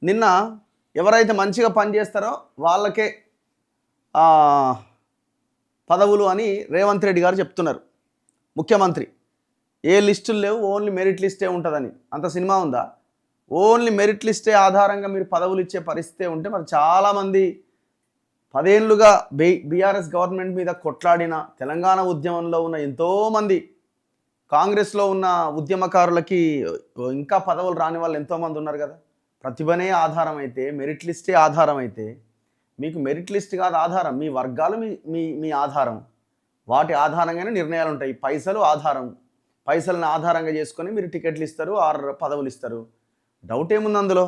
నిన్న ఎవరైతే మంచిగా పనిచేస్తారో వాళ్ళకే పదవులు అని రేవంత్ రెడ్డి గారు చెప్తున్నారు. ముఖ్యమంత్రి ఏ లిస్టులు లేవు, ఓన్లీ మెరిట్ లిస్టే ఉంటుందని. అంత సినిమా ఉందా? ఓన్లీ మెరిట్ లిస్టే ఆధారంగా మీరు పదవులు ఇచ్చే పరిస్థితే ఉంటే మరి చాలామంది 10 ఏళ్ళుగా బీఆర్ఎస్ గవర్నమెంట్ మీద కొట్లాడిన, తెలంగాణ ఉద్యమంలో ఉన్న ఎంతోమంది, కాంగ్రెస్లో ఉన్న ఉద్యమకారులకి ఇంకా పదవులు రాని వాళ్ళు ఎంతోమంది ఉన్నారు కదా. ప్రతిభనే ఆధారం అయితే, మెరిట్ లిస్టే ఆధారం అయితే, మీకు మెరిట్ లిస్ట్ కాదు ఆధారం, మీ వర్గాలు మీ మీ ఆధారం. వాటి ఆధారంగానే నిర్ణయాలు ఉంటాయి. పైసలు ఆధారం, పైసలను ఆధారంగా చేసుకొని మీరు టికెట్లు ఇస్తారు, 6 పదవులు ఇస్తారు. డౌట్ ఏముంది అందులో?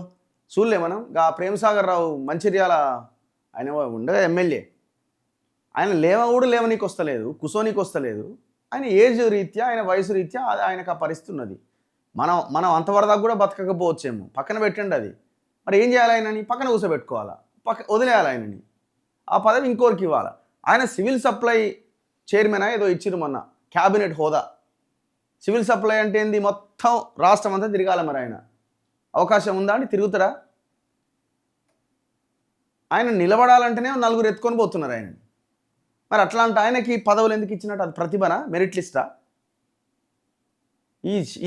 చూడలే మనం ప్రేమసాగర్ రావు మంచిర్యాల ఆయన ఉండగా ఎమ్మెల్యే, ఆయన కూడా లేవనీకి వస్తలేదు, కుసోనీకి వస్తలేదు. ఆయన ఏజ్ రీత్యా, ఆయన వయసు రీత్యా ఆయనకు ఆ పరిస్థితి ఉన్నది. మనం అంతవరదాకా కూడా బతకకపోవచ్చేమో. పక్కన పెట్టండి అది. మరి ఏం చేయాలి? ఆయనని పక్కన కూర్చోబెట్టుకోవాలా, వదిలేయాలి ఆయనని. ఆ పదవి ఇంకోరికి ఇవ్వాలి. ఆయన సివిల్ సప్లై చైర్మన్ ఏదో ఇచ్చిరు మొన్న, క్యాబినెట్ హోదా. సివిల్ సప్లై అంటే ఏంది? మొత్తం రాష్ట్రం అంతా తిరగాల. మరి ఆయన అవకాశం ఉందా అండి? తిరుగుతారా? ఆయన నిలబడాలంటేనే 4 ఎత్తుకొని పోతున్నారు ఆయనని. మరి అట్లాంటి ఆయనకి పదవులు ఎందుకు ఇచ్చినట్టు? అది ప్రతిభనా, మెరిట్ లిస్టా?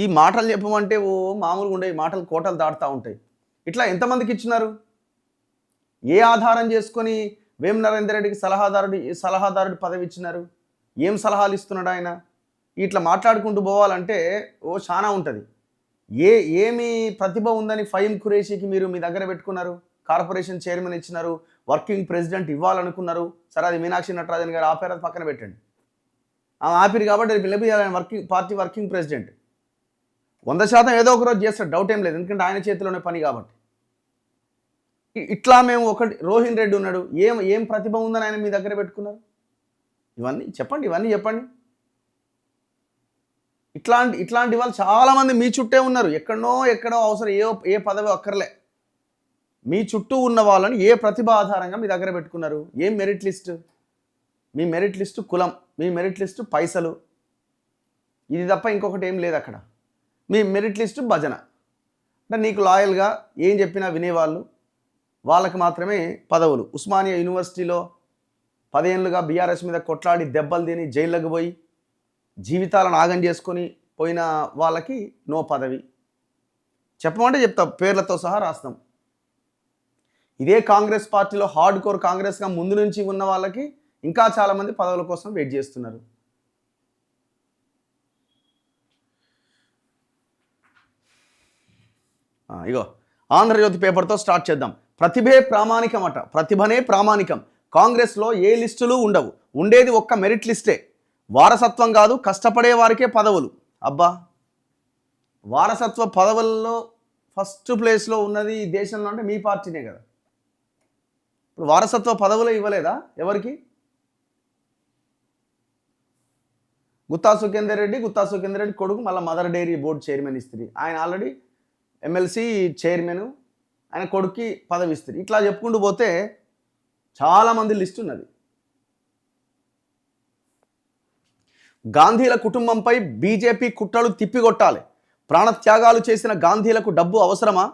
ఈ మాటలు చెప్పమంటే మామూలుగా ఉండే మాటలు కోటలు దాటుతూ ఉంటాయి. ఇట్లా ఎంతమందికి ఇచ్చినారు? ఏ ఆధారం చేసుకొని వేం నరేందర్ రెడ్డికి సలహాదారుడి పదవి ఇచ్చినారు? ఏం సలహాలు ఇస్తున్నాడు ఆయన? ఇట్లా మాట్లాడుకుంటూ పోవాలంటే చాలా ఉంటుంది. ఏమి ప్రతిభ ఉందని ఫహీం ఖురేషీకి మీరు మీ దగ్గర పెట్టుకున్నారు? కార్పొరేషన్ చైర్మన్ ఇచ్చినారు, వర్కింగ్ ప్రెసిడెంట్ ఇవ్వాలనుకున్నారు. సరే, అది మీనాక్షి నటరాజన్ గారు ఆపారు, అది పక్కన పెట్టండి. ఆపిరు కాబట్టి పిలిపియాలని పార్టీ వర్కింగ్ ప్రెసిడెంట్ 100% ఏదో ఒక రోజు చేస్తాడు, డౌట్ ఏం లేదు. ఎందుకంటే ఆయన చేతిలోనే పని కాబట్టి. ఇట్లా మేము రోహిన్ రెడ్డి ఉన్నాడు, ఏం ప్రతిభ ఉందని ఆయన మీ దగ్గర పెట్టుకున్నారు? ఇవన్నీ చెప్పండి. ఇట్లాంటి వాళ్ళు చాలామంది మీ చుట్టే ఉన్నారు. ఎక్కడో అవసరం ఏ పదవి అక్కర్లే. మీ చుట్టూ ఉన్న వాళ్ళని ఏ ప్రతిభ ఆధారంగా మీ దగ్గర పెట్టుకున్నారు? ఏం మెరిట్ లిస్ట్? మీ మెరిట్ లిస్టు కులం, మీ మెరిట్ లిస్టు పైసలు, ఇది తప్ప ఇంకొకటి ఏం లేదు అక్కడ. మీ మెరిట్ లిస్టు భజన. అంటే నీకు లాయల్గా ఏం చెప్పినా వినేవాళ్ళు, వాళ్ళకి మాత్రమే పదవులు. ఉస్మానియా యూనివర్సిటీలో 10 ఏళ్ళుగా బీఆర్ఎస్ మీద కొట్లాడి దెబ్బలు తిని జైళ్ళకు పోయి జీవితాలను ఆగం చేసుకొని పోయిన వాళ్ళకి నో పదవి. చెప్పమంటే చెప్తాం, పేర్లతో సహా రాస్తాం. ఇదే కాంగ్రెస్ పార్టీలో హార్డ్ కోర్ కాంగ్రెస్గా ముందు నుంచి ఉన్న వాళ్ళకి ఇంకా చాలామంది పదవుల కోసం వెయిట్ చేస్తున్నారు. ఇగో ఆంధ్రజ్యోతి పేపర్తో స్టార్ట్ చేద్దాం. ప్రతిభే ప్రామాణికం అట. ప్రతిభనే ప్రామాణికం. కాంగ్రెస్లో ఏ లిస్టులు ఉండవు, ఉండేది ఒక్క మెరిట్ లిస్టే. వారసత్వం కాదు, కష్టపడే వారికే పదవులు. అబ్బా, వారసత్వ పదవుల్లో ఫస్ట్ ప్లేస్లో ఉన్నది ఈ దేశంలో అంటే మీ పార్టీనే కదా. ఇప్పుడు వారసత్వ పదవులు ఇవ్వలేదా ఎవరికి? గుత్తా సుఖేందర్ రెడ్డి కొడుకు మళ్ళీ మదర్ డైరీ బోర్డు చైర్మన్ ఇస్తుంది. ఆయన ఆల్రెడీ ఎమ్మెల్సీ చైర్మన్, ఆయన కొడుక్కి పదవి ఇస్తుంది. ఇట్లా చెప్పుకుంటూ పోతే చాలామంది లిస్ట్ ఉన్నది. గాంధీల కుటుంబంపై బీజేపీ కుట్రలు తిప్పికొట్టాలి. ప్రాణత్యాగాలు చేసిన గాంధీలకు డబ్బు అవసరమా?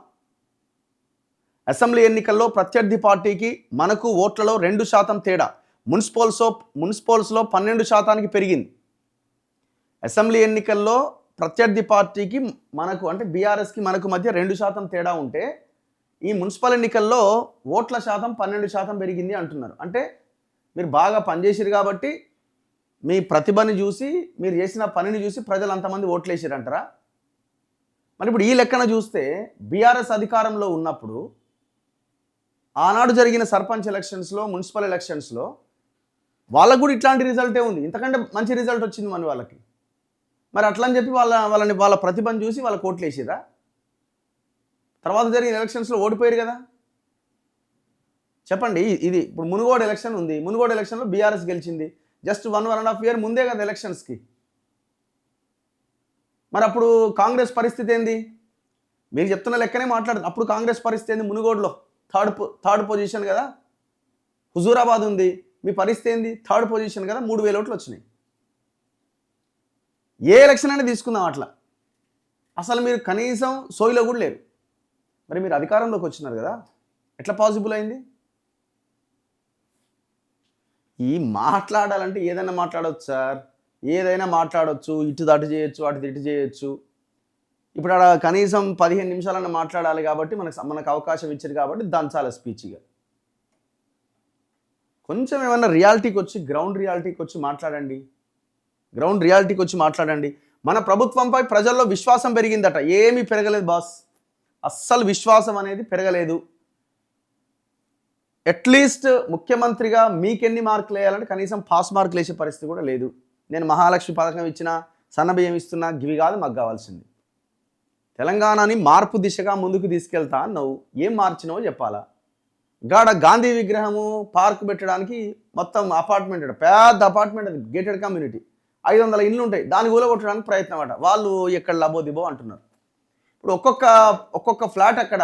అసెంబ్లీ ఎన్నికల్లో ప్రత్యర్థి పార్టీకి మనకు ఓట్లలో 2% తేడా. మున్సిపల్స్లో 12% పెరిగింది. అసెంబ్లీ ఎన్నికల్లో ప్రత్యర్థి పార్టీకి మనకు అంటే బీఆర్ఎస్కి మనకు మధ్య 2% తేడా ఉంటే, ఈ మున్సిపల్ ఎన్నికల్లో ఓట్ల శాతం 12% పెరిగింది అంటున్నారు. అంటే మీరు బాగా పనిచేసారు కాబట్టి, మీ ప్రతిభని చూసి, మీరు చేసిన పనిని చూసి ప్రజలు అంతమంది ఓట్లు వేసారంటారా? మరి ఇప్పుడు ఈ లెక్కన చూస్తే బీఆర్ఎస్ అధికారంలో ఉన్నప్పుడు ఆనాడు జరిగిన సర్పంచ్ ఎలక్షన్స్లో, మున్సిపల్ ఎలక్షన్స్లో వాళ్ళకు కూడా ఇట్లాంటి రిజల్టే ఉంది. ఇంతకంటే మంచి రిజల్ట్ వచ్చింది మన వాళ్ళకి. మరి అట్లా అని చెప్పి వాళ్ళ ప్రతిభను చూసి వాళ్ళకి ఓట్లు వేసిరా? తర్వాత జరిగిన ఎలక్షన్స్లో ఓడిపోయారు కదా. చెప్పండి. ఇది ఇప్పుడు మునుగోడు ఎలక్షన్ ఉంది. మునుగోడు ఎలక్షన్లో బీఆర్ఎస్ గెలిచింది. జస్ట్ 1.5 year ముందే కదా ఎలక్షన్స్కి. మరి అప్పుడు కాంగ్రెస్ పరిస్థితి ఏంది? మీరు చెప్తున్న లెక్కనే మాట్లాడుతుంది. అప్పుడు కాంగ్రెస్ పరిస్థితి ఏంది? మునుగోడులో థర్డ్ పొజిషన్ కదా. హుజూరాబాద్ ఉంది, మీ పరిస్థితి ఏంది? 3rd పొజిషన్ కదా, 3000 ఓట్లు వచ్చినాయి. ఏ ఎలక్షన్ అయినా తీసుకుందాం అట్లా. అసలు మీరు కనీసం సోయిలో కూడా లేరు. మరి మీరు అధికారంలోకి వచ్చినారు కదా, ఎట్లా పాసిబుల్ అయింది? ఈ మాట్లాడాలంటే ఏదైనా మాట్లాడవచ్చు సార్, ఏదైనా మాట్లాడవచ్చు, ఇటు అటు చేయొచ్చు, అటు ఇటు చేయొచ్చు. ఇప్పుడు అక్కడ కనీసం 15 నిమిషాలన్నా మాట్లాడాలి కాబట్టి మనకు అవకాశం ఇచ్చారు కాబట్టి దంచాలి స్పీచ్గా. కొంచెం ఏమన్నా రియాలిటీకి వచ్చి గ్రౌండ్ రియాలిటీకి వచ్చి మాట్లాడండి. మన ప్రభుత్వంపై ప్రజల్లో విశ్వాసం పెరిగిందట. ఏమీ పెరగలేదు బాస్, అస్సలు విశ్వాసం అనేది పెరగలేదు. అట్లీస్ట్ ముఖ్యమంత్రిగా మీకెన్ని మార్కులు వేయాలంటే కనీసం పాస్ మార్కులు వేసే పరిస్థితి కూడా లేదు. నేను మహాలక్ష్మి పథకం ఇచ్చినా, సన్నబియ్యం ఇస్తున్నా, గివి కాదు మాకు కావాల్సింది. తెలంగాణని మార్పు దిశగా ముందుకు తీసుకెళ్తా అన్నావు, ఏం మార్చినావో చెప్పాలా? గాడ గాంధీ విగ్రహము పార్క్ పెట్టడానికి మొత్తం అపార్ట్మెంట్, పెద్ద అపార్ట్మెంట్, అది గేటెడ్ కమ్యూనిటీ, 500 ఇండ్లు ఉంటాయి, దాన్ని కూలగొట్టడానికి ప్రయత్నం అట. వాళ్ళు ఎక్కడ లబోదిబో అంటున్నారు. ఇప్పుడు ఒక్కొక్క ఫ్లాట్ అక్కడ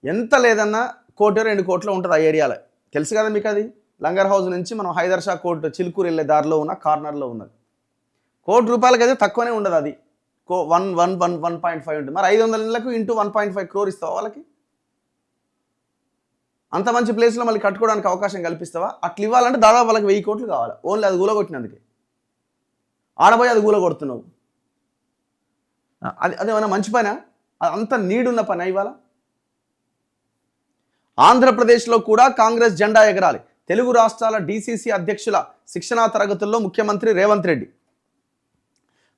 ఎంత లేదన్నా 1 కోటి 2 కోట్లు ఉంటుంది ఆ ఏరియాలో. తెలుసు కదా మీకు. అది లంగర్ హౌస్ నుంచి మనం హైదర్ షా కోర్ట్ చిలుకూరు వెళ్ళే దారిలో ఉన్న కార్నర్లో ఉన్నది. ₹1 కోటికి అయితే తక్కువనే ఉండదు. అది 1.5 ఉంటుంది. మరి 500 ఇళ్ళకు ఇంటూ 1.5 crore ఇస్తావా వాళ్ళకి? అంత మంచి ప్లేస్లో మళ్ళీ కట్టుకోవడానికి అవకాశం కల్పిస్తావా? అట్లా ఇవ్వాలంటే దాదాపు వాళ్ళకి 1000 కోట్లు కావాలి, ఓన్లీ అది కూలగొట్టినందుకే. ఆడబోయి అది కూలగొడుతున్నావు. అదేమన్నా మంచి పనా? అంత నీడున్న పని ఇవాళ. ఆంధ్రప్రదేశ్లో కూడా కాంగ్రెస్ జెండా ఎగరాలి. తెలుగు రాష్ట్రాల డీసీసీ అధ్యక్షుల శిక్షణా తరగతుల్లో ముఖ్యమంత్రి రేవంత్ రెడ్డి.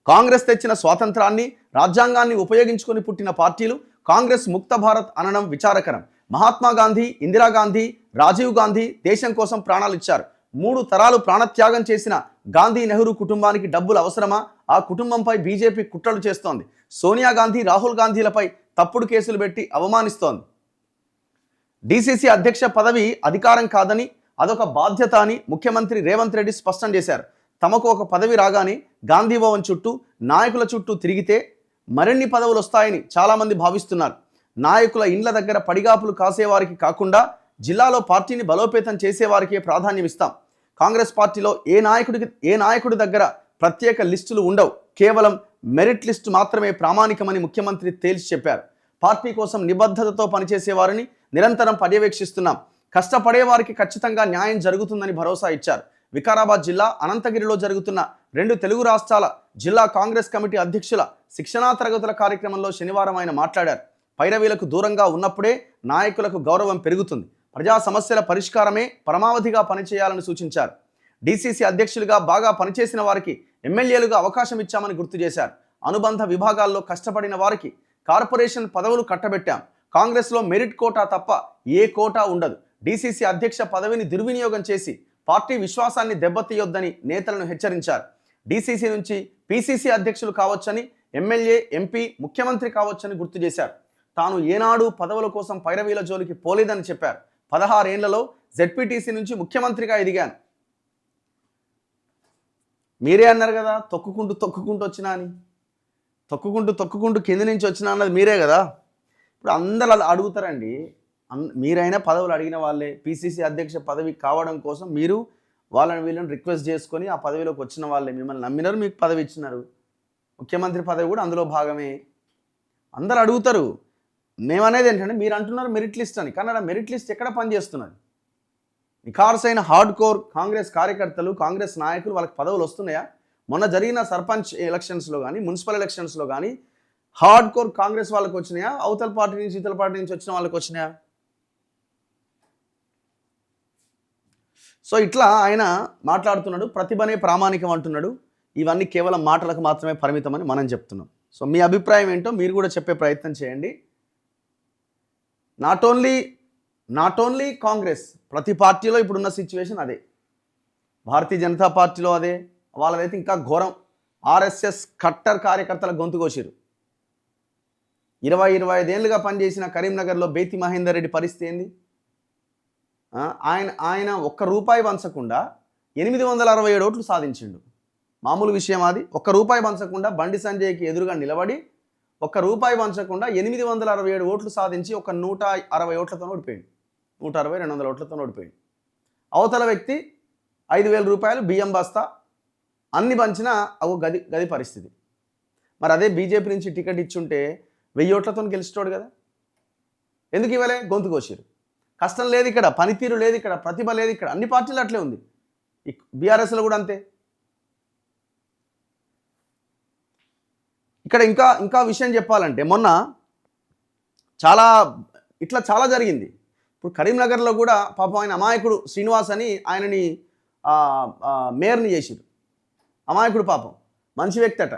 కాంగ్రెస్ తెచ్చిన స్వాతంత్రాన్ని, రాజ్యాంగాన్ని ఉపయోగించుకొని పుట్టిన పార్టీలు కాంగ్రెస్ ముక్త భారత్ అనడం విచారకరం. మహాత్మా గాంధీ, ఇందిరాగాంధీ, రాజీవ్ గాంధీ దేశం కోసం ప్రాణాలు ఇచ్చారు. 3 తరాలు ప్రాణత్యాగం చేసిన గాంధీ నెహ్రూ కుటుంబానికి డబ్బులు అవసరమా? ఆ కుటుంబంపై బీజేపీ కుట్రలు చేస్తోంది. సోనియా గాంధీ, రాహుల్ గాంధీలపై తప్పుడు కేసులు పెట్టి అవమానిస్తోంది. డీసీసీ అధ్యక్ష పదవి అధికారం కాదని, అదొక బాధ్యత అని ముఖ్యమంత్రి రేవంత్ రెడ్డి స్పష్టం చేశారు. తమకు ఒక పదవి రాగానే గాంధీ భవన్ చుట్టూ, నాయకుల చుట్టూ తిరిగితే మరిన్ని పదవులు వస్తాయని చాలామంది భావిస్తున్నారు. నాయకుల ఇండ్ల దగ్గర పడిగాపులు కాసేవారికి కాకుండా జిల్లాలో పార్టీని బలోపేతం చేసేవారికే ప్రాధాన్యం ఇస్తాం. కాంగ్రెస్ పార్టీలో ఏ నాయకుడి దగ్గర ప్రత్యేక లిస్టులు ఉండవు, కేవలం మెరిట్ లిస్టు మాత్రమే ప్రామాణికమని ముఖ్యమంత్రి తేల్చి చెప్పారు. పార్టీ కోసం నిబద్ధతతో పనిచేసేవారిని నిరంతరం పర్యవేక్షిస్తున్నాం. కష్టపడే వారికి ఖచ్చితంగా న్యాయం జరుగుతుందని భరోసా ఇచ్చారు. వికారాబాద్ జిల్లా అనంతగిరిలో జరుగుతున్న 2 తెలుగు రాష్ట్రాల జిల్లా కాంగ్రెస్ కమిటీ అధ్యక్షుల శిక్షణా తరగతుల కార్యక్రమంలో శనివారం ఆయన మాట్లాడారు. పైరవీలకు దూరంగా ఉన్నప్పుడే నాయకులకు గౌరవం పెరుగుతుంది. ప్రజా సమస్యల పరిష్కారమే పరమావధిగా పనిచేయాలని సూచించారు. డీసీసీ అధ్యక్షులుగా బాగా పనిచేసిన వారికి ఎమ్మెల్యేలుగా అవకాశం ఇచ్చామని గుర్తు చేశారు. అనుబంధ విభాగాల్లో కష్టపడిన వారికి కార్పొరేషన్ పదవులు కట్టబెట్టాం. కాంగ్రెస్లో మెరిట్ కోటా తప్ప ఏ కోటా ఉండదు. డీసీసీ అధ్యక్ష పదవిని దుర్వినియోగం చేసి పార్టీ విశ్వాసాన్ని దెబ్బతీయొద్దని నేతలను హెచ్చరించారు. డీసీసీ నుంచి పీసీసీ అధ్యక్షులు కావచ్చని, ఎమ్మెల్యే, ఎంపీ, ముఖ్యమంత్రి కావచ్చని గుర్తు చేశారు. తాను ఏనాడు పదవుల కోసం పైరవీల జోలికి పోలేదని చెప్పారు. 16 ఏళ్లలో జెడ్పీటీసీ నుంచి ముఖ్యమంత్రిగా ఎదిగాను. మీరే అన్నారు కదా, తొక్కుకుంటూ వచ్చినా అని. తొక్కుకుంటూ కింది నుంచి వచ్చినా అన్నది మీరే కదా. ఇప్పుడు అందరూ అడుగుతారండి. మీరైనా పదవులు అడిగిన వాళ్ళే. పీసీసీ అధ్యక్ష పదవి కావడం కోసం మీరు వీళ్ళని రిక్వెస్ట్ చేసుకొని ఆ పదవిలోకి వచ్చిన వాళ్ళే. మిమ్మల్ని నమ్మినారు, మీకు పదవి ఇచ్చినారు. ముఖ్యమంత్రి పదవి కూడా అందులో భాగమే. అందరు అడుగుతారు. మేమనేది ఏంటంటే, మీరు అంటున్నారు మెరిట్ లిస్ట్ అని, కానీ మెరిట్ లిస్ట్ ఎక్కడ పనిచేస్తున్నది? నిఖార్సైన హార్డ్ కోర్ కాంగ్రెస్ కార్యకర్తలు, కాంగ్రెస్ నాయకులు, వాళ్ళకి పదవులు వస్తున్నాయా? మొన్న జరిగిన సర్పంచ్ ఎలక్షన్స్లో కానీ, మున్సిపల్ ఎలక్షన్స్లో కానీ హార్డ్ కోర్ కాంగ్రెస్ వాళ్ళకి వచ్చినాయా? అవతల పార్టీ నుంచి, ఇతర పార్టీ నుంచి వచ్చిన వాళ్ళకి వచ్చినాయా? సో ఇట్లా ఆయన మాట్లాడుతున్నాడు. ప్రతిభనే ప్రామాణికం అంటున్నాడు. ఇవన్నీ కేవలం మాటలకు మాత్రమే పరిమితమని మనం చెప్తున్నాం. సో మీ అభిప్రాయం ఏంటో మీరు కూడా చెప్పే ప్రయత్నం చేయండి. నాట్ ఓన్లీ కాంగ్రెస్, ప్రతి పార్టీలో ఇప్పుడున్న సిచ్యువేషన్ అదే. భారతీయ జనతా పార్టీలో అదే. వాళ్ళదైతే ఇంకా ఘోరం. ఆర్ఎస్ఎస్ కట్టర్ కార్యకర్తల గొంతు కోసిరు. 25 ఏళ్ళుగా పనిచేసిన కరీంనగర్లో బేతి మహేందర్ రెడ్డి పరిస్థితి ఏంది? ఆయన ₹1 పంచకుండా 867 ఓట్లు సాధించిండు. మామూలు విషయం అది. ₹1 పంచకుండా బండి సంజయ్కి ఎదురుగా నిలబడి ₹1 పంచకుండా 867 ఓట్లు సాధించి ఒక 160 ఓట్లతో ఓడిపోయింది. 160-200 ఓట్లతో ఓడిపోయింది. అవతల వ్యక్తి ₹5,000 బియ్యం బస్తా అన్ని పంచినా అవు గది పరిస్థితి. మరి అదే బీజేపీ నుంచి టికెట్ ఇచ్చుంటే 1000 ఓట్లతో గెలిచినోడు కదా. ఎందుకు ఇవ్వలే? గొంతు కోసిరు. కష్టం లేదు ఇక్కడ, పనితీరు లేదు ఇక్కడ, ప్రతిభ లేదు ఇక్కడ. అన్ని పార్టీలు అట్లే ఉంది. బీఆర్ఎస్లో కూడా అంతే. ఇక్కడ ఇంకా విషయం చెప్పాలంటే మొన్న చాలా జరిగింది. ఇప్పుడు కరీంనగర్లో కూడా పాపం ఆయన అమాయకుడు శ్రీనివాస్ అని ఆయనని మేయర్ని చేసిరు. అమాయకుడు పాపం, మంచి వ్యక్తి అట.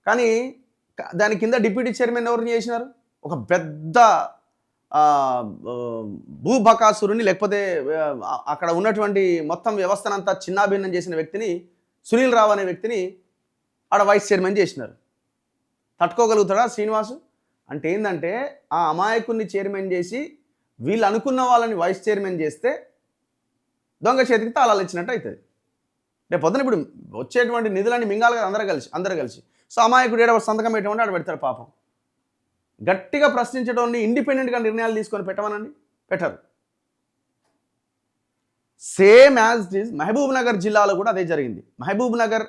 కానీ దాని కింద డిప్యూటీ చైర్మన్ ఎవరిని చేసినారు? ఒక పెద్ద భూబకాసురుని, లేకపోతే అక్కడ ఉన్నటువంటి మొత్తం వ్యవస్థనంతా చిన్నాభిన్నం చేసిన వ్యక్తిని, సునీల్ రావు అనే వ్యక్తిని ఆడ వైస్ చైర్మన్ చేసినారు. తట్టుకోగలుగుతాడా శ్రీనివాసు? అంటే ఏంటంటే ఆ అమాయకుడిని చైర్మన్ చేసి వీళ్ళు అనుకున్న వాళ్ళని వైస్ చైర్మన్ చేస్తే దొంగ చేతికి తాళాలు ఇచ్చినట్టు అవుతుంది. రేపు పొద్దున ఇప్పుడు వచ్చేటువంటి నిధులన్నీ మింగాలి కదా అందరూ కలిసి. సో అమాయకుడు ఏడవ సంతకం పెట్టమంటే ఆడ పెడతారు. పాపం గట్టిగా ప్రశ్నించడం, ఇండిపెండెంట్గా నిర్ణయాలు తీసుకొని పెట్టమనండి, పెట్టరు. Same as it is Mahabubnagar జిల్లాలో కూడా అదే జరిగింది. మహబూబ్ నగర్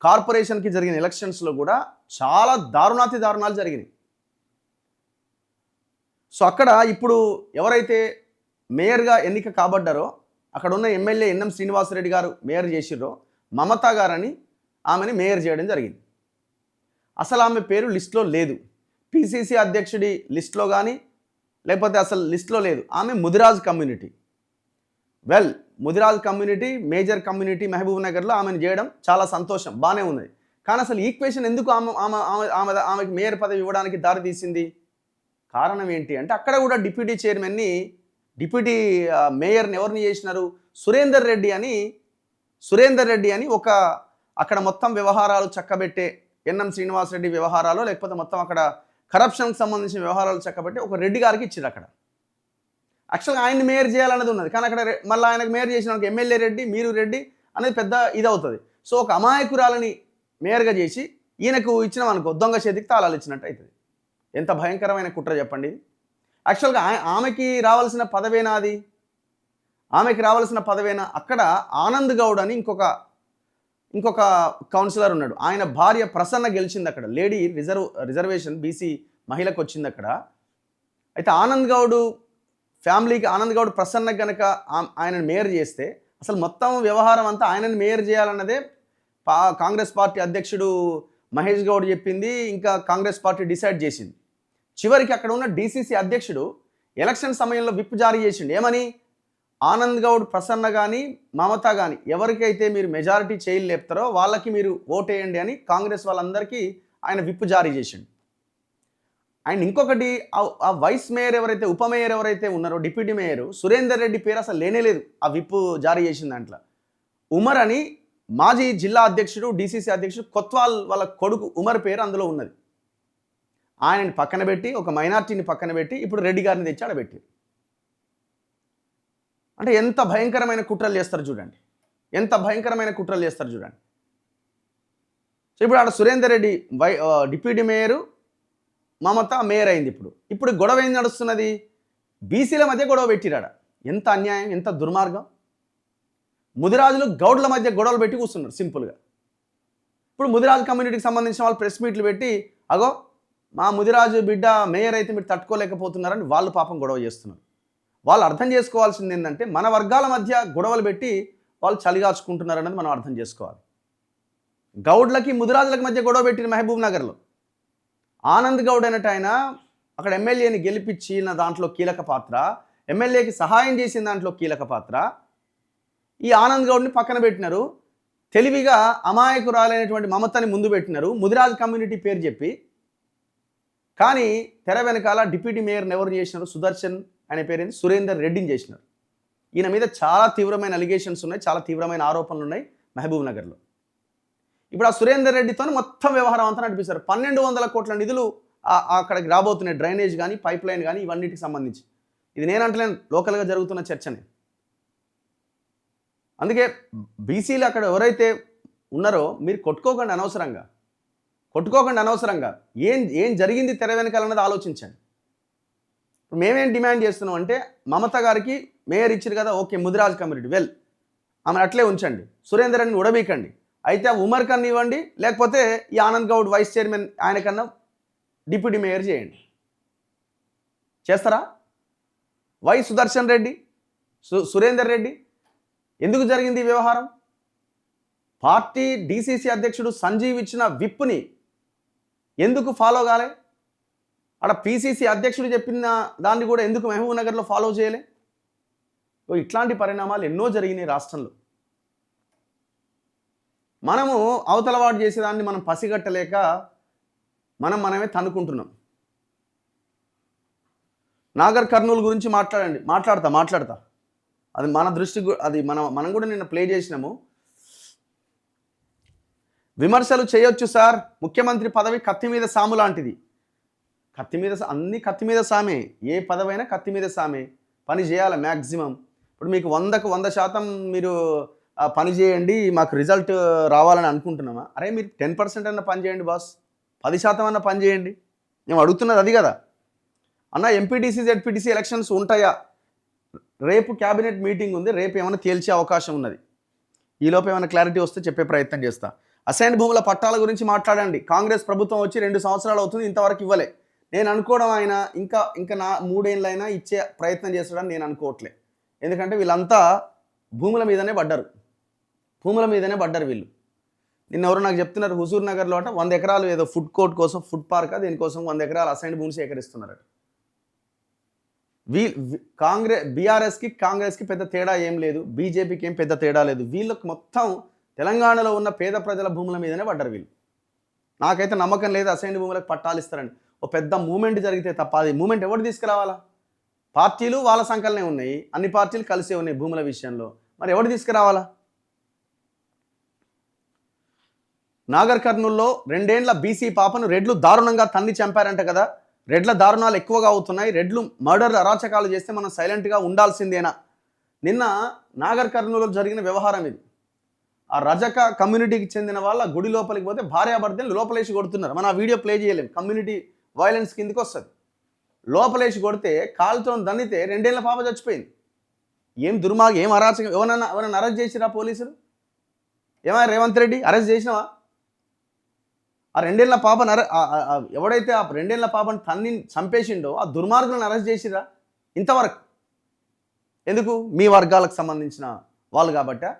కార్పొరేషన్కి జరిగిన ఎలక్షన్స్లో కూడా చాలా దారుణాలు జరిగినాయి. సో అక్కడ ఇప్పుడు ఎవరైతే మేయర్గా ఎన్నిక కాబడ్డారో అక్కడ ఉన్న ఎమ్మెల్యే ఎన్ఎం శ్రీనివాసరెడ్డి గారు మేయర్ చేసిర్రో, మమతా గారని ఆమెని మేయర్ చేయడం జరిగింది. అసలు ఆమె పేరు లిస్టులో లేదు. పిసిసి అధ్యక్షుడి లిస్టులో కానీ లేకపోతే అసలు లిస్టులో లేదు. ఆమె Mudiraj community. Mudiraj community major community మహబూబ్ నగర్లో ఆమెను చేయడం చాలా సంతోషం, బాగానే ఉన్నది. కానీ అసలు ఈక్వేషన్ ఎందుకు ఆమెకి మేయర్ పదవి ఇవ్వడానికి దారి తీసింది? కారణం ఏంటి అంటే అక్కడ కూడా డిప్యూటీ మేయర్ని ఎవరిని చేసినారు? సురేందర్ రెడ్డి అని ఒక అక్కడ మొత్తం వ్యవహారాలు చక్కబెట్టే ఎన్ఎం శ్రీనివాసరెడ్డి వ్యవహారాలు, లేకపోతే మొత్తం అక్కడ కరప్షన్కి సంబంధించిన వ్యవహారాలు చక్కబెట్టి ఒక రెడ్డి గారికి ఇచ్చారు. అక్కడ యాక్చువల్గా ఆయన్ని మేయర్ చేయాలన్నది ఉన్నది. కానీ అక్కడ మళ్ళీ ఆయనకు మేయర్ చేసిన ఎమ్మెల్యే రెడ్డి, మీరు రెడ్డి అనేది పెద్ద ఇది అవుతుంది. సో ఒక అమాయకురాలని మేయర్గా చేసి ఈయనకు ఇచ్చినాం అనుకో, దొంగ చేతికి తాళాలు ఇచ్చినట్టు అవుతుంది. ఎంత భయంకరమైన కుట్ర చెప్పండి. యాక్చువల్గా ఆమెకి రావాల్సిన పదవేనా అది? ఆమెకి రావాల్సిన పదవేనా? అక్కడ ఆనంద్ గౌడ్ అని ఇంకొక కౌన్సిలర్ ఉన్నాడు. ఆయన భార్య ప్రసన్న గెలిచింది అక్కడ. లేడీ రిజర్వేషన్ బీసీ మహిళకు వచ్చింది అక్కడ. అయితే ఆనంద్ గౌడ్ ఫ్యామిలీకి, ఆనంద్ గౌడ్ ప్రసన్న కనుక ఆయనను మేయర్ చేస్తే అసలు మొత్తం వ్యవహారం అంతా ఆయనను మేయర్ చేయాలన్నదే కాంగ్రెస్ పార్టీ అధ్యక్షుడు మహేష్ గౌడ్ చెప్పింది. ఇంకా కాంగ్రెస్ పార్టీ డిసైడ్ చేసింది. చివరికి అక్కడ ఉన్న డీసీసీ అధ్యక్షుడు ఎలక్షన్ సమయంలో విప్ జారీ చేసిండు. ఏమని? ఆనంద్ గౌడ్, ప్రసన్న కానీ మమతా కానీ ఎవరికైతే మీరు మెజారిటీ చేయలేపుతారో వాళ్ళకి మీరు ఓటేయండి అని కాంగ్రెస్ వాళ్ళందరికీ ఆయన విప్ జారీ చేసిండు. అండ్ ఇంకొకటి, ఆ వైస్ మేయర్ ఎవరైతే, ఉప మేయర్ ఎవరైతే ఉన్నారో, డిప్యూటీ మేయర్ సురేందర్ రెడ్డి పేరు అసలు లేనేలేదు ఆ విప్ జారీ చేసిన దాంట్లో. ఉమర్ అని మాజీ జిల్లా అధ్యక్షుడు, డీసీసీ అధ్యక్షుడు కొత్వాల్ వాళ్ళ కొడుకు ఉమర్ పేరు అందులో ఉన్నది. ఆయనని పక్కన పెట్టి, ఒక మైనార్టీని పక్కన పెట్టి ఇప్పుడు రెడ్డి గారిని తెచ్చి ఆడబెట్టి, అంటే ఎంత భయంకరమైన కుట్రలు చేస్తారు చూడండి. సో ఇప్పుడు ఆడ సురేందర్ రెడ్డి డిప్యూటీ మేయరు, మమత మేయర్ అయింది. ఇప్పుడు గొడవ ఏం నడుస్తున్నది? బీసీల మధ్య గొడవ పెట్టిరాడ. ఎంత అన్యాయం, ఎంత దుర్మార్గం. ముదిరాజులు గౌడ్ల మధ్య గొడవలు పెట్టి కూర్చున్నారు సింపుల్గా. ఇప్పుడు ముదిరాజు కమ్యూనిటీకి సంబంధించిన వాళ్ళు ప్రెస్ మీట్లు పెట్టి, అగో మా ముదిరాజు బిడ్డ మేయర్ అయితే మీరు తట్టుకోలేకపోతున్నారని వాళ్ళు పాపం గొడవ చేస్తున్నారు. వాళ్ళు అర్థం చేసుకోవాల్సింది ఏంటంటే మన వర్గాల మధ్య గొడవలు పెట్టి వాళ్ళు చలిగాచుకుంటున్నారన్నది మనం అర్థం చేసుకోవాలి. గౌడ్లకి ముదిరాజులకి మధ్య గొడవ పెట్టిన మహబూబ్ నగర్లో ఆనంద్ గౌడ్ అన్నట్టు ఆయన అక్కడ ఎమ్మెల్యేని గెలిపించిన దాంట్లో కీలక పాత్ర, ఎమ్మెల్యేకి సహాయం చేసిన దాంట్లో కీలక పాత్ర. ఈ ఆనంద్ గౌడ్ని పక్కన పెట్టినారు. తెలివిగా అమాయకురాలైనటువంటి మమతని ముందు పెట్టినారు, ముదిరాజు కమ్యూనిటీ పేరు చెప్పి. కానీ తెర వెనకాల డిప్యూటీ మేయర్ని ఎవరు చేసినారు? సుదర్శన్ అనే పేరుని సురేందర్ రెడ్డిని చేసినారు. ఈయన మీద చాలా తీవ్రమైన అలిగేషన్స్ ఉన్నాయి, చాలా తీవ్రమైన ఆరోపణలు ఉన్నాయి మహబూబ్ నగర్లో. ఇప్పుడు ఆ సురేందర్ రెడ్డితో మొత్తం వ్యవహారం అంతా నడిపిస్తారు. 1200 కోట్ల నిధులు అక్కడికి రాబోతున్నాయి, డ్రైనేజ్ కానీ పైప్ లైన్ కానీ ఇవన్నిటికి సంబంధించి. ఇది నేనంటలేను, లోకల్గా జరుగుతున్న చర్చనే. అందుకే బీసీలు అక్కడ ఎవరైతే ఉన్నారో మీరు కొట్టుకోకండి అనవసరంగా. ఏం జరిగింది తెర వెనకాలన్నది ఆలోచించండి. ఇప్పుడు మేమేం డిమాండ్ చేస్తున్నాం అంటే, మమత గారికి మేయర్ ఇచ్చారు కదా, ఓకే, ముదిరాజ్ కమ్యూనిటీ ఆమె అట్లే ఉంచండి, సురేందర్ రెడ్డిని ఉడబీకండి. అయితే ఉమర్ కన్నా ఇవ్వండి, లేకపోతే ఈ ఆనంద్ గౌడ్ వైస్ చైర్మన్ ఆయనకన్నా డిప్యూటీ మేయర్ చేయండి. చేస్తారా? వై సుదర్శన్ రెడ్డి, సురేందర్ రెడ్డి, ఎందుకు జరిగింది ఈ వ్యవహారం? పార్టీ డీసీసీ అధ్యక్షుడు సంజీవ్ ఇచ్చిన విప్ని ఎందుకు ఫాలో కాలే? అక్కడ పీసీసీ అధ్యక్షుడు చెప్పిన దాన్ని కూడా ఎందుకు మహబూబ్ నగర్లో ఫాలో చేయలే? ఇట్లాంటి పరిణామాలు ఎన్నో జరిగినాయి రాష్ట్రంలో. మనము అవతలవాడు చేసేదాన్ని మనం పసిగట్టలేక మనమే తన్నుకుంటున్నాం. నాగర్ కర్నూలు గురించి మాట్లాడతా. అది మన దృష్టి, అది మనం కూడా నిన్న ప్లే చేసినాము. విమర్శలు చేయొచ్చు సార్, ముఖ్యమంత్రి పదవి కత్తి మీద సాము లాంటిది. కత్తి మీద సామే, ఏ పదవైనా కత్తి మీద సామే. పని చేయాలి మ్యాక్సిమం. ఇప్పుడు మీకు 100కు 100% మీరు పని చేయండి, మాకు రిజల్ట్ రావాలని అనుకుంటున్నామా? అరే మీరు 10% అన్న పని చేయండి బాస్, 10% అన్న పని చేయండి. మేము అడుగుతున్నది అది కదా అన్న. ఎంపీటీసీ జెడ్పీటీసీ ఎలక్షన్స్ ఉంటాయా? రేపు క్యాబినెట్ మీటింగ్ ఉంది, రేపు ఏమైనా తేల్చే అవకాశం ఉన్నది. ఈలోపు ఏమైనా క్లారిటీ వస్తే చెప్పే ప్రయత్నం చేస్తా. అసైన్ భూముల పట్టాల గురించి మాట్లాడండి. కాంగ్రెస్ ప్రభుత్వం వచ్చి 2 సంవత్సరాలు అవుతుంది, ఇంతవరకు ఇవ్వలే. నేను అనుకోవడం ఆయన ఇంకా నా 3 ఏళ్ళైనా ఇచ్చే ప్రయత్నం చేస్తాడని నేను అనుకోవట్లే. ఎందుకంటే వీళ్ళంతా భూముల మీదనే పడ్డారు వీళ్ళు. నిన్న ఎవరు నాకు చెప్తున్నారు, హుజూర్ నగర్లో 100 ఎకరాలు ఏదో ఫుడ్ కోర్ట్ కోసం, ఫుడ్ పార్క్, దీనికోసం 100 ఎకరాలు అసైన్ భూమి సేకరిస్తున్నారట. కాంగ్రెస్కి పెద్ద తేడా ఏం లేదు, బీజేపీకి ఏం పెద్ద తేడా లేదు. వీళ్ళకి మొత్తం తెలంగాణలో ఉన్న పేద ప్రజల భూముల మీదనే పడ్డారు వీళ్ళు. నాకైతే నమ్మకం లేదు అసైన్ భూములకు పట్టాలు ఇస్తారని. ఓ పెద్ద మూమెంట్ జరిగితే తప్ప అది మూమెంట్ ఎవరు తీసుకురావాలా? పార్టీలు వాళ్ళ సంకలనే ఉన్నాయి, అన్ని పార్టీలు కలిసే ఉన్నాయి భూముల విషయంలో. మరి ఎవరు తీసుకురావాలా? నాగర్ కర్నూల్లో 2 ఏళ్ల బీసీ పాపను రెడ్లు దారుణంగా తన్ని చంపారంట కదా. రెడ్ల దారుణాలు ఎక్కువగా అవుతున్నాయి. రెడ్లు మర్డర్ అరాచకాలు చేస్తే మనం సైలెంట్గా ఉండాల్సిందేనా? నిన్న నాగర్ కర్నూలులో జరిగిన వ్యవహారం ఇది. ఆ రజక కమ్యూనిటీకి చెందిన వాళ్ళ గుడి లోపలికి పోతే భార్యాభర్తలు లోపలేసి కొడుతున్నారు. మనం ఆ వీడియో ప్లే చేయలేము, కమ్యూనిటీ వైలెన్స్ కిందకి వస్తుంది. లోపలేసి కొడితే కాలుతో దన్నితే 2 ఏళ్ల పాప చచ్చిపోయింది. ఏం దుర్మార్గం, ఏం అరాచకం! ఎవరన్నా అరెస్ట్ చేసిరా పోలీసులు? ఏమైనా రేవంత్ రెడ్డి అరెస్ట్ చేసినావా? ఆ 2 ఏళ్ల పాపను ఎవడైతే ఆ 2 ఏళ్ల పాపను తన్ని చంపేసిండో ఆ దుర్మార్గులను అరెస్ట్ చేసిరా ఇంతవరకు? ఎందుకు? మీ వర్గాలకు సంబంధించిన వాళ్ళు కాబట్టా?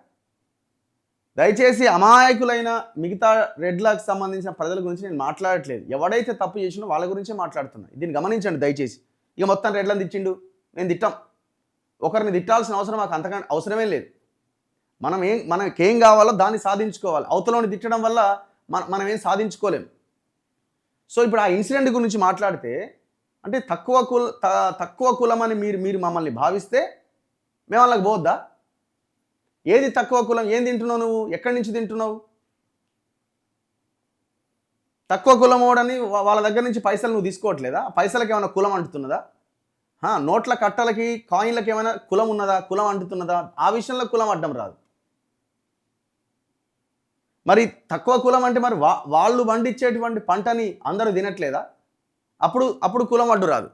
దయచేసి అమాయకులైన మిగతా రెడ్లకు సంబంధించిన ప్రజల గురించి నేను మాట్లాడట్లేదు. ఎవడైతే తప్పు చేసినో వాళ్ళ గురించే మాట్లాడుతున్నా. దీన్ని గమనించండి దయచేసి. ఇక మొత్తం రెడ్లను తిట్టిండు, నేను తిట్టాం. ఒకరిని తిట్టాల్సిన అవసరం మాకు అంతకంటే అవసరమే లేదు. మనకేం కావాలో దాన్ని సాధించుకోవాలి. అవతలని తిట్టడం వల్ల మనం ఏం సాధించుకోలేం. సో ఇప్పుడు ఆ ఇన్సిడెంట్ గురించి మాట్లాడితే, అంటే తక్కువ కులం అని మీరు మమ్మల్ని భావిస్తే మేము వాళ్ళకి పోద్దా? ఏది తక్కువ కులం? ఏం తింటున్నావు నువ్వు? ఎక్కడి నుంచి తింటున్నావు? తక్కువ కులం ఓడని వాళ్ళ దగ్గర నుంచి పైసలు నువ్వు తీసుకోవట్లేదా? పైసలకి ఏమైనా కులం అంటుతున్నదా? నోట్ల కట్టలకి కాయిన్లకి ఏమైనా కులం ఉన్నదా? కులం అంటుతున్నదా? ఆ విషయంలో కులం అడ్డం రాదు. మరి తక్కువ కులం అంటే మరి వాళ్ళు పండించేటువంటి పంటని అందరూ తినట్లేదా? అప్పుడు కులం అడ్డు రాదు.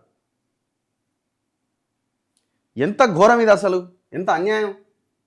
ఎంత ఘోరం ఇది అసలు, ఎంత అన్యాయం!